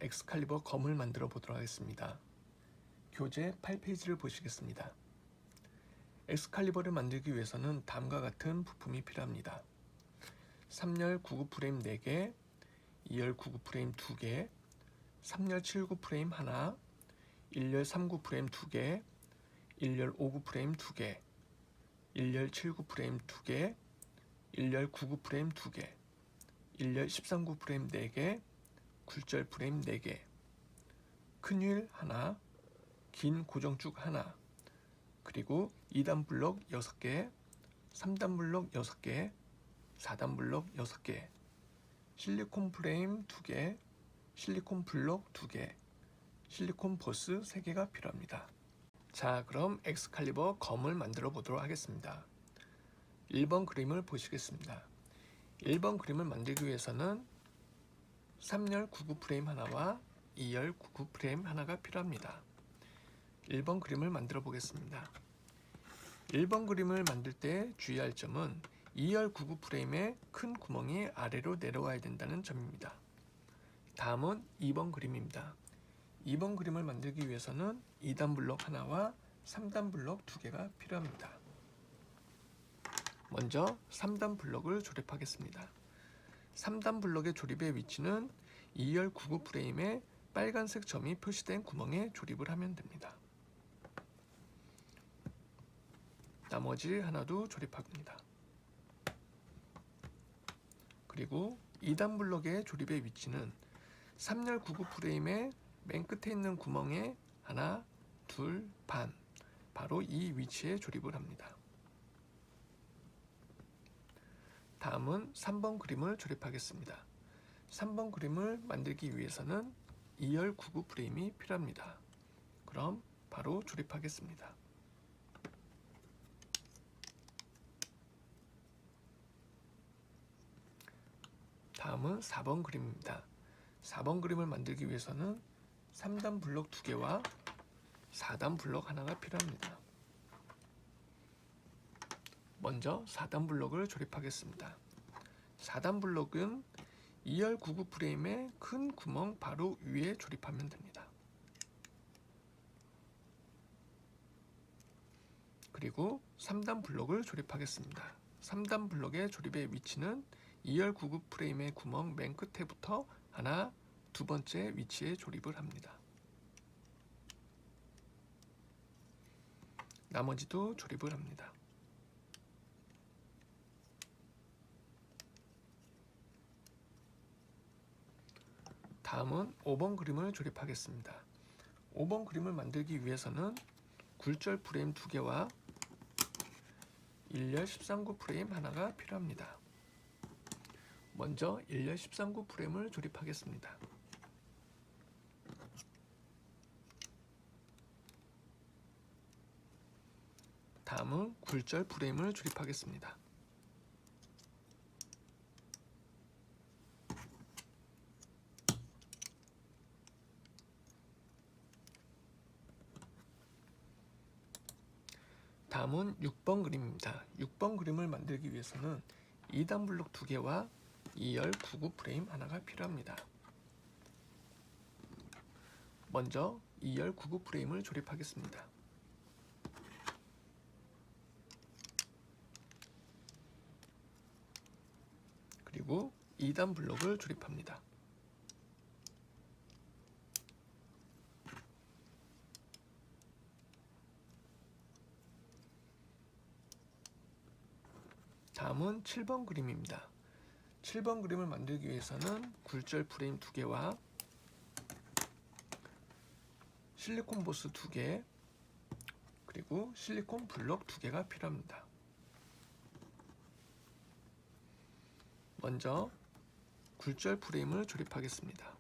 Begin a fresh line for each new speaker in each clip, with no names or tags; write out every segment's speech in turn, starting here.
엑스칼리버 검을 만들어 보도록 하겠습니다. 교재 8페이지를 보시겠습니다. 엑스칼리버를 만들기 위해서는 다음과 같은 부품이 필요합니다. 3열 99 프레임 4개, 2열 99 프레임 2개, 3열 79 프레임 1, 1열 39 프레임 2개, 1열 59 프레임 2개, 1열 79 프레임 2개, 1열 99 프레임 2개, 1열 13구 프레임 4개, 굴절 프레임 4개, 큰 휠 하나, 긴 고정축 하나, 그리고 2단 블록 6개, 3단 블록 6개, 4단 블록 6개, 실리콘 프레임 2개, 실리콘 블록 2개, 실리콘 보스 3개가 필요합니다. 자, 그럼 엑스칼리버 검을 만들어 보도록 하겠습니다. 1번 그림을 보시겠습니다. 1번 그림을 만들기 위해서는 3열 99 프레임 하나와 2열 99 프레임 하나가 필요합니다. 1번 그림을 만들어 보겠습니다. 1번 그림을 만들 때 주의할 점은 2열 99 프레임의 큰 구멍이 아래로 내려와야 된다는 점입니다. 다음은 2번 그림입니다. 2번 그림을 만들기 위해서는 2단 블록 하나와 3단 블록 2개가 필요합니다. 먼저 3단 블록을 조립하겠습니다. 3단 블록의 조립의 위치는 2열 99 프레임에 빨간색 점이 표시된 구멍에 조립을 하면 됩니다. 나머지 하나도 조립합니다. 그리고 2단 블록의 조립의 위치는 3열 99 프레임의 맨 끝에 있는 구멍에 하나, 둘, 반, 바로 이 위치에 조립을 합니다. 다음은 3번 그림을 조립하겠습니다. 3번 그림을 만들기 위해서는 2열 99 프레임이 필요합니다. 그럼 바로 조립하겠습니다. 다음은 4번 그림입니다. 4번 그림을 만들기 위해서는 3단 블록 2개와 4단 블록 하나가 필요합니다. 먼저 4단 블록을 조립하겠습니다. 4단 블록은 2열 99 프레임의 큰 구멍 바로 위에 조립하면 됩니다. 그리고 3단 블록을 조립하겠습니다. 3단 블록의 조립의 위치는 2열 99 프레임의 구멍 맨 끝에부터 하나, 두 번째 위치에 조립을 합니다. 나머지도 조립을 합니다. 다음은 5번 그림을 조립하겠습니다. 5번 그림을 만들기 위해서는 굴절 프레임 2개와 1열 13구 프레임 하나가 필요합니다. 먼저 1열 13구 프레임을 조립하겠습니다. 다음은 굴절 프레임을 조립하겠습니다. 다음은 6번 그림입니다. 6번 그림을 만들기 위해서는 2단 블록 2개와 2열 99 프레임 하나가 필요합니다. 먼저 2열 99 프레임을 조립하겠습니다. 그리고 2단 블록을 조립합니다. 다음은 7번 그림입니다. 7번 그림을 만들기 위해서는 굴절 프레임 2개와 실리콘 보스 2개, 그리고 실리콘 블록 2개가 필요합니다. 먼저 굴절 프레임을 조립하겠습니다.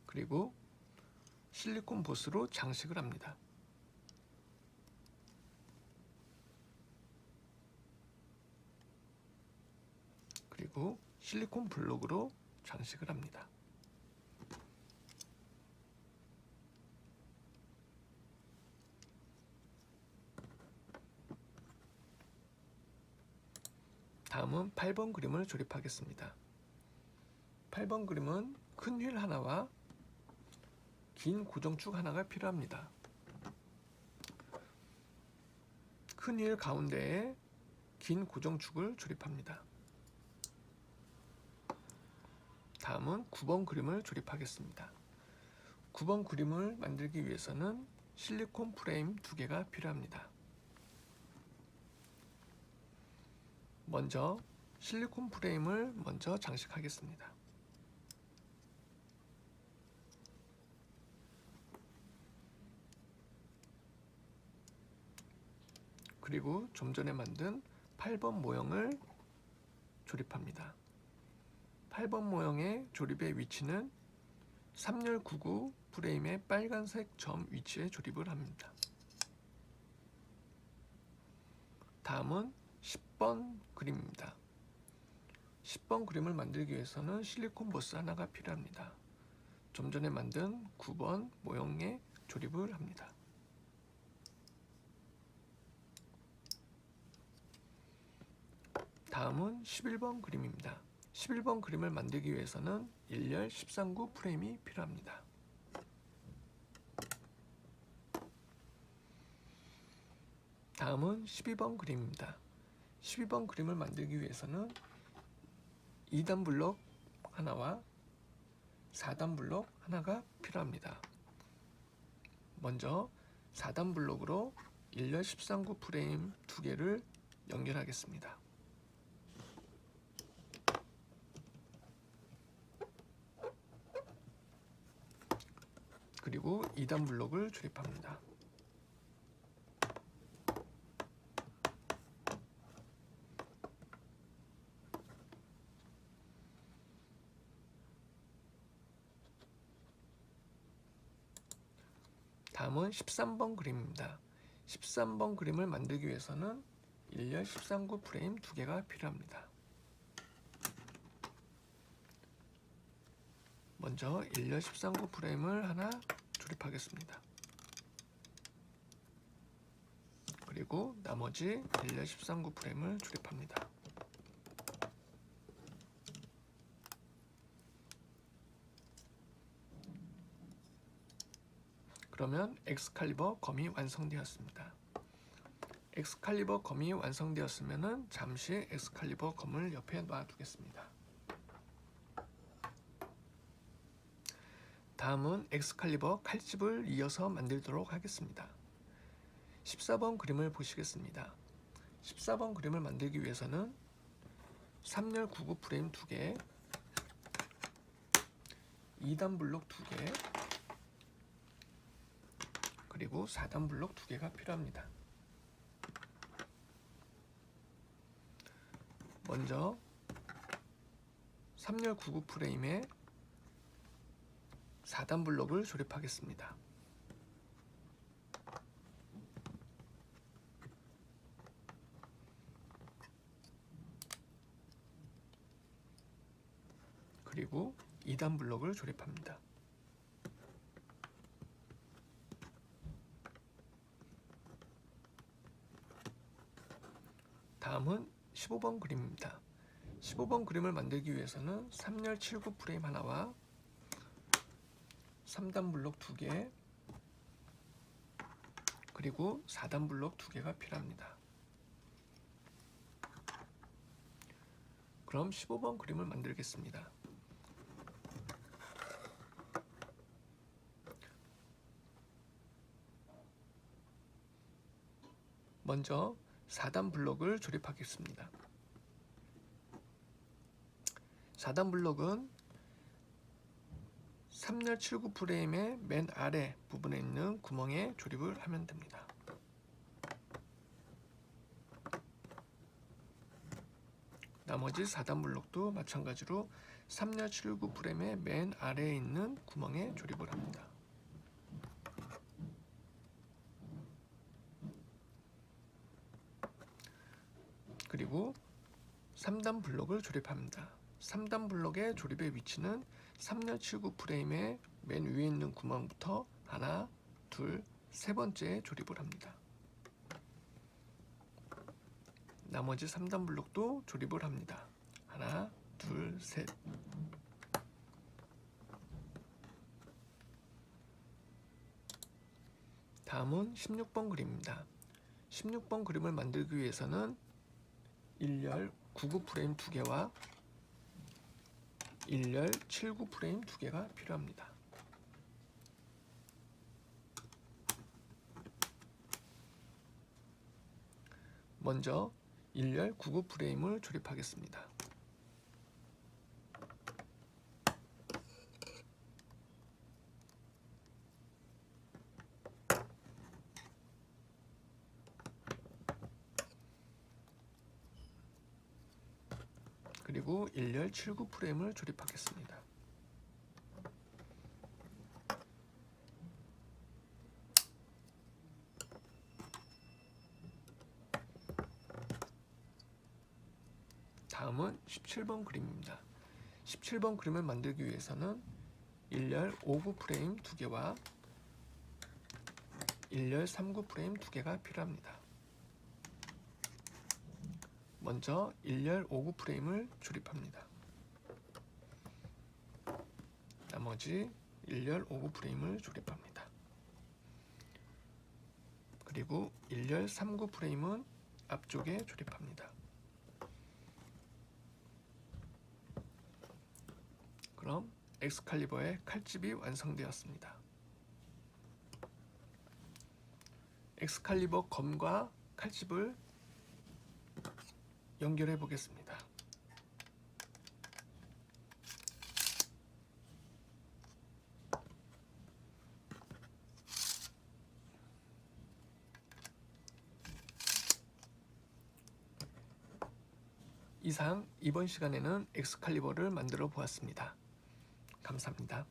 그리고 실리콘 보스로 장식을 합니다. 그리고 실리콘 블록으로 장식을 합니다. 다음은 8번 그림을 조립하겠습니다. 8번 그림은 큰 휠 하나와 긴 고정축 하나가 필요합니다. 큰 휠 가운데에 긴 고정축을 조립합니다. 다음은 9번 그림을 조립하겠습니다. 9번 그림을 만들기 위해서는 실리콘 프레임 2개가 필요합니다. 먼저 실리콘 프레임을 먼저 장식하겠습니다. 그리고 좀 전에 만든 8번 모형을 조립합니다. 8번 모형의 조립의 위치는 3열 99 프레임의 빨간색 점 위치에 조립을 합니다. 다음은 10번 그림입니다. 10번 그림을 만들기 위해서는 실리콘 버스 하나가 필요합니다. 좀 전에 만든 9번 모형에 조립을 합니다. 다음은 11번 그림입니다. 11번 그림을 만들기 위해서는 1열 13구 프레임이 필요합니다. 다음은 12번 그림입니다. 12번 그림을 만들기 위해서는 2단 블록 하나와 4단 블록 하나가 필요합니다. 먼저 4단 블록으로 1열 13구 프레임 2개를 연결하겠습니다. 그리고 2단 블록을 조립합니다. 다음은 13번 그림입니다. 13번 그림을 만들기 위해서는 1열 13구 프레임 2개가 필요합니다. 먼저 1열 13구 프레임을 하나 조립하겠습니다. 그리고 나머지 1열 13구 프레임을 조립합니다. 그러면 엑스칼리버 검이 완성되었습니다. 엑스칼리버 검이 완성되었으면 잠시 엑스칼리버 검을 옆에 놔두겠습니다. 다음은 엑스칼리버 칼집을 이어서 만들도록 하겠습니다. 14번 그림을 보시겠습니다. 14번 그림을 만들기 위해서는 3열 99 프레임 2개, 2단 블록 2개, 그리고 4단 블록 2개가 필요합니다. 먼저 3열 99 프레임에 4단 블록을 조립하겠습니다. 그리고 2단 블록을 조립합니다. 다음은 15번 그림입니다. 15번 그림을 만들기 위해서는 3열 79 프레임 하나와 3단 블록 2개, 그리고 4단 블록 2개가 필요합니다. 그럼 15번 그림을 만들겠습니다. 먼저 4단 블록을 조립하겠습니다. 4단 블록은 3열 79 프레임의 맨 아래 부분에 있는 구멍에 조립을 하면 됩니다. 나머지 4단 블록도 마찬가지로 3열 79 프레임의 맨 아래에 있는 구멍에 조립을 합니다. 그리고 3단 블록을 조립합니다. 3단 블록의 조립의 위치는 3열 79 프레임의 맨 위에 있는 구멍부터 하나, 둘, 세 번째에 조립을 합니다. 나머지 3단 블록도 조립을 합니다. 하나, 둘, 셋. 다음은 16번 그림입니다. 16번 그림을 만들기 위해서는 1열 99 프레임 2개와 1열 79 프레임 2개가 필요합니다. 먼저 1열 99 프레임을 조립하겠습니다. 그리고 1열 79 프레임을 조립하겠습니다. 다음은 17번 그림입니다. 17번 그림을 만들기 위해서는 1열 59 프레임 2개와 1열 39 프레임 2개가 필요합니다. 먼저 1열 59 프레임을 조립합니다. 나머지 1열 59 프레임을 조립합니다. 그리고 1열 39 프레임은 앞쪽에 조립합니다. 그럼 엑스칼리버의 칼집이 완성되었습니다. 엑스칼리버 검과 칼집을 연결해 보겠습니다. 이상 이번 시간에는 엑스칼리버를 만들어 보았습니다. 감사합니다.